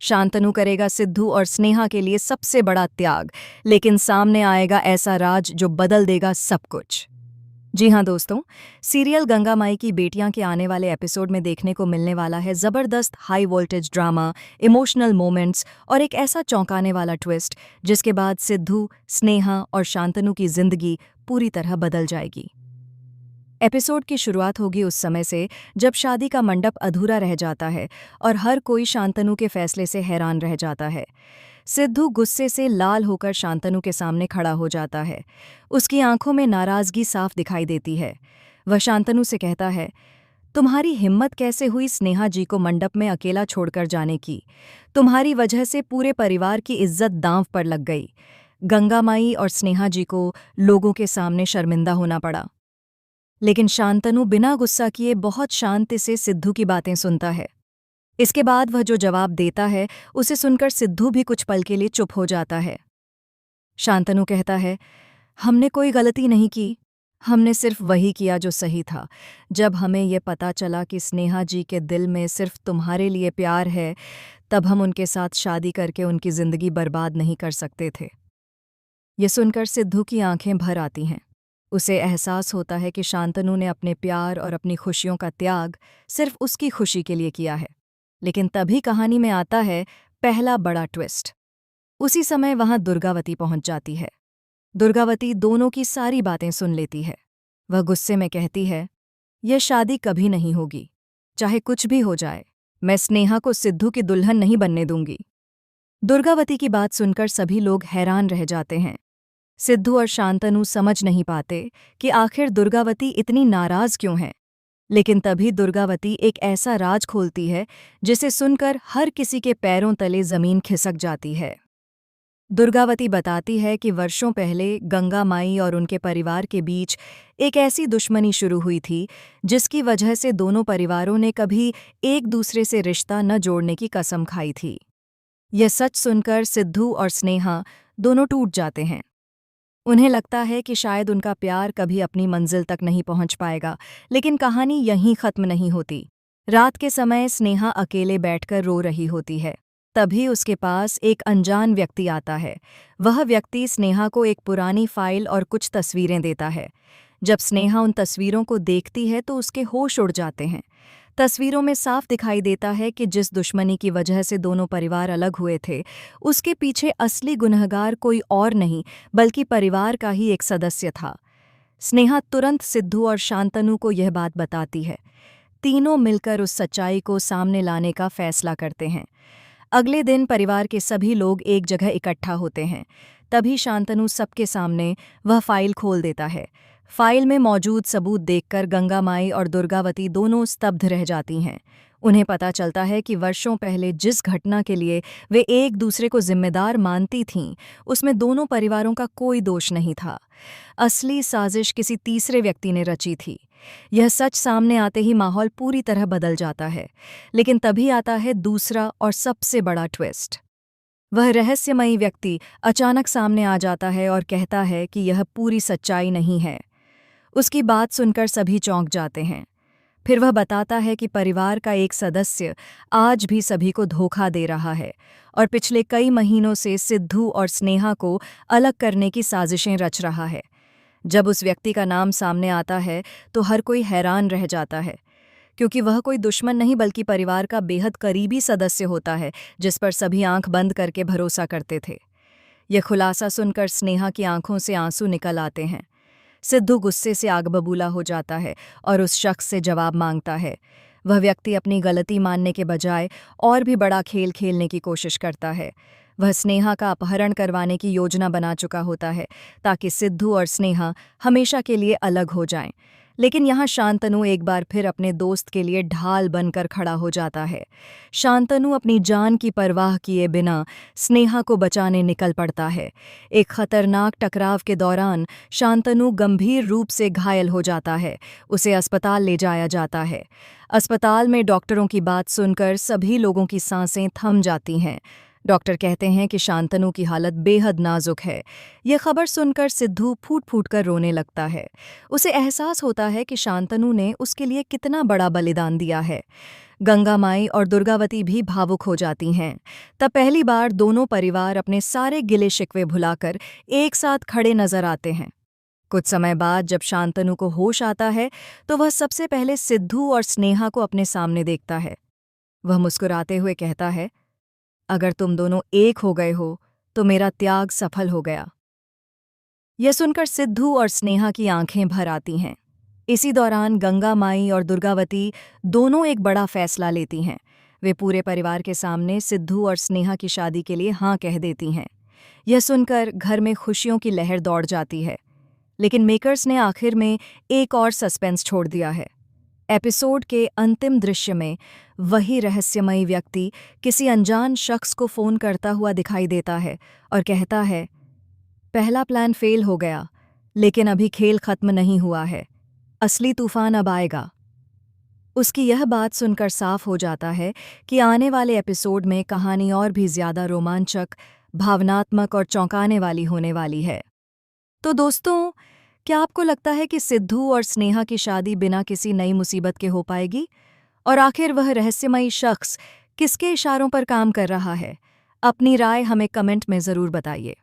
शांतनु करेगा सिद्धू और स्नेहा के लिए सबसे बड़ा त्याग, लेकिन सामने आएगा ऐसा राज जो बदल देगा सब कुछ। जी हाँ दोस्तों, सीरियल गंगा माई की बेटियां के आने वाले एपिसोड में देखने को मिलने वाला है जबरदस्त high voltage drama, emotional moments और एक ऐसा चौंकाने वाला ट्विस्ट जिसके बाद सिद्धू, स्नेहा और शांतनु की जिंदगी पूरी तरह बदल जाएगी। एपिसोड की शुरुआत होगी उस समय से जब शादी का मंडप अधूरा रह जाता है और हर कोई शांतनु के फैसले से हैरान रह जाता है। सिद्धू गुस्से से लाल होकर शांतनु के सामने खड़ा हो जाता है। उसकी आंखों में नाराजगी साफ दिखाई देती है। वह शांतनु से कहता है, तुम्हारी हिम्मत कैसे हुई स्नेहा जी को मंडप में अकेला छोड़कर जाने की? तुम्हारी वजह से पूरे परिवार की इज्जत दांव पर लग गई। गंगा माई और स्नेहा जी को लोगों के सामने शर्मिंदा होना पड़ा। लेकिन शांतनु बिना गुस्सा किए बहुत शांति से सिद्धू की बातें सुनता है। इसके बाद वह जो जवाब देता है उसे सुनकर सिद्धू भी कुछ पल के लिए चुप हो जाता है। शांतनु कहता है, हमने कोई गलती नहीं की, हमने सिर्फ वही किया जो सही था। जब हमें ये पता चला कि स्नेहा जी के दिल में सिर्फ तुम्हारे लिए प्यार है, तब हम उनके साथ शादी करके उनकी जिंदगी बर्बाद नहीं कर सकते थे। ये सुनकर सिद्धू की आंखें भर आती हैं। उसे एहसास होता है कि शांतनु ने अपने प्यार और अपनी खुशियों का त्याग सिर्फ उसकी खुशी के लिए किया है। लेकिन तभी कहानी में आता है पहला बड़ा ट्विस्ट। उसी समय वहां दुर्गावती पहुंच जाती है। दुर्गावती दोनों की सारी बातें सुन लेती है। वह गुस्से में कहती है, यह शादी कभी नहीं होगी, चाहे कुछ भी हो जाए। मैं स्नेहा को सिद्धू की दुल्हन नहीं बनने दूंगी। दुर्गावती की बात सुनकर सभी लोग हैरान रह जाते हैं। सिद्धू और शांतनु समझ नहीं पाते कि आखिर दुर्गावती इतनी नाराज क्यों है। लेकिन तभी दुर्गावती एक ऐसा राज खोलती है जिसे सुनकर हर किसी के पैरों तले जमीन खिसक जाती है। दुर्गावती बताती है कि वर्षों पहले गंगा माई और उनके परिवार के बीच एक ऐसी दुश्मनी शुरू हुई थी जिसकी वजह से दोनों परिवारों ने कभी एक दूसरे से रिश्ता न जोड़ने की कसम खाई थी। यह सच सुनकर सिद्धू और स्नेहा दोनों टूट जाते हैं। उन्हें लगता है कि शायद उनका प्यार कभी अपनी मंजिल तक नहीं पहुंच पाएगा, लेकिन कहानी यहीं खत्म नहीं होती। रात के समय स्नेहा अकेले बैठकर रो रही होती है। तभी उसके पास एक अनजान व्यक्ति आता है। वह व्यक्ति स्नेहा को एक पुरानी फाइल और कुछ तस्वीरें देता है। जब स्नेहा उन तस्वीरों को देखती है तो उसके होश उड़ जाते हैं। तस्वीरों में साफ दिखाई देता है कि जिस दुश्मनी की वजह से दोनों परिवार अलग हुए थे, उसके पीछे असली गुनहगार कोई और नहीं बल्कि परिवार का ही एक सदस्य था। स्नेहा तुरंत सिद्धू और शांतनु को यह बात बताती है। तीनों मिलकर उस सच्चाई को सामने लाने का फैसला करते हैं। अगले दिन परिवार के सभी लोग एक जगह इकट्ठा होते हैं। तभी शांतनु सबके सामने वह फाइल खोल देता है। फाइल में मौजूद सबूत देखकर गंगा माई और दुर्गावती दोनों स्तब्ध रह जाती हैं। उन्हें पता चलता है कि वर्षों पहले जिस घटना के लिए वे एक दूसरे को जिम्मेदार मानती थीं, उसमें दोनों परिवारों का कोई दोष नहीं था। असली साजिश किसी तीसरे व्यक्ति ने रची थी। यह सच सामने आते ही माहौल पूरी तरह बदल जाता है। लेकिन तभी आता है दूसरा और सबसे बड़ा ट्विस्ट। वह रहस्यमयी व्यक्ति अचानक सामने आ जाता है और कहता है कि यह पूरी सच्चाई नहीं है। उसकी बात सुनकर सभी चौंक जाते हैं। फिर वह बताता है कि परिवार का एक सदस्य आज भी सभी को धोखा दे रहा है और पिछले कई महीनों से सिद्धू और स्नेहा को अलग करने की साजिशें रच रहा है। जब उस व्यक्ति का नाम सामने आता है तो हर कोई हैरान रह जाता है, क्योंकि वह कोई दुश्मन नहीं बल्कि परिवार का बेहद करीबी सदस्य होता है जिस पर सभी आंख बंद करके भरोसा करते थे। यह खुलासा सुनकर स्नेहा की आंखों से आंसू निकल आते हैं। सिद्धू गुस्से से आग बबूला हो जाता है और उस शख्स से जवाब मांगता है। वह व्यक्ति अपनी गलती मानने के बजाय और भी बड़ा खेल खेलने की कोशिश करता है। वह स्नेहा का अपहरण करवाने की योजना बना चुका होता है ताकि सिद्धू और स्नेहा हमेशा के लिए अलग हो जाएं। लेकिन यहाँ शांतनु एक बार फिर अपने दोस्त के लिए ढाल बनकर खड़ा हो जाता है। शांतनु अपनी जान की परवाह किए बिना स्नेहा को बचाने निकल पड़ता है। एक खतरनाक टकराव के दौरान शांतनु गंभीर रूप से घायल हो जाता है। उसे अस्पताल ले जाया जाता है। अस्पताल में डॉक्टरों की बात सुनकर सभी लोगों की सांसें थम जाती हैं। डॉक्टर कहते हैं कि शांतनु की हालत बेहद नाजुक है। ये खबर सुनकर सिद्धू फूट फूट कर रोने लगता है। उसे एहसास होता है कि शांतनु ने उसके लिए कितना बड़ा बलिदान दिया है। गंगा माई और दुर्गावती भी भावुक हो जाती हैं। तब पहली बार दोनों परिवार अपने सारे गिले शिकवे भुलाकर एक साथ खड़े नजर आते हैं। कुछ समय बाद जब शांतनु को होश आता है तो वह सबसे पहले सिद्धू और स्नेहा को अपने सामने देखता है। वह मुस्कुराते हुए कहता है, अगर तुम दोनों एक हो गए हो तो मेरा त्याग सफल हो गया। यह सुनकर सिद्धू और स्नेहा की आंखें भर आती हैं। इसी दौरान गंगा माई और दुर्गावती दोनों एक बड़ा फैसला लेती हैं। वे पूरे परिवार के सामने सिद्धू और स्नेहा की शादी के लिए हाँ कह देती हैं। यह सुनकर घर में खुशियों की लहर दौड़ जाती है। लेकिन मेकर्स ने आखिर में एक और सस्पेंस छोड़ दिया है। एपिसोड के अंतिम दृश्य में वही रहस्यमयी व्यक्ति किसी अनजान शख्स को फोन करता हुआ दिखाई देता है और कहता है, पहला प्लान फेल हो गया, लेकिन अभी खेल खत्म नहीं हुआ है, असली तूफान अब आएगा। उसकी यह बात सुनकर साफ हो जाता है कि आने वाले एपिसोड में कहानी और भी ज्यादा रोमांचक, भावनात्मक और चौंकाने वाली होने वाली है। तो दोस्तों, क्या आपको लगता है कि सिद्धू और स्नेहा की शादी बिना किसी नई मुसीबत के हो पाएगी? और आखिर वह रहस्यमयी शख्स किसके इशारों पर काम कर रहा है? अपनी राय हमें कमेंट में ज़रूर बताइए।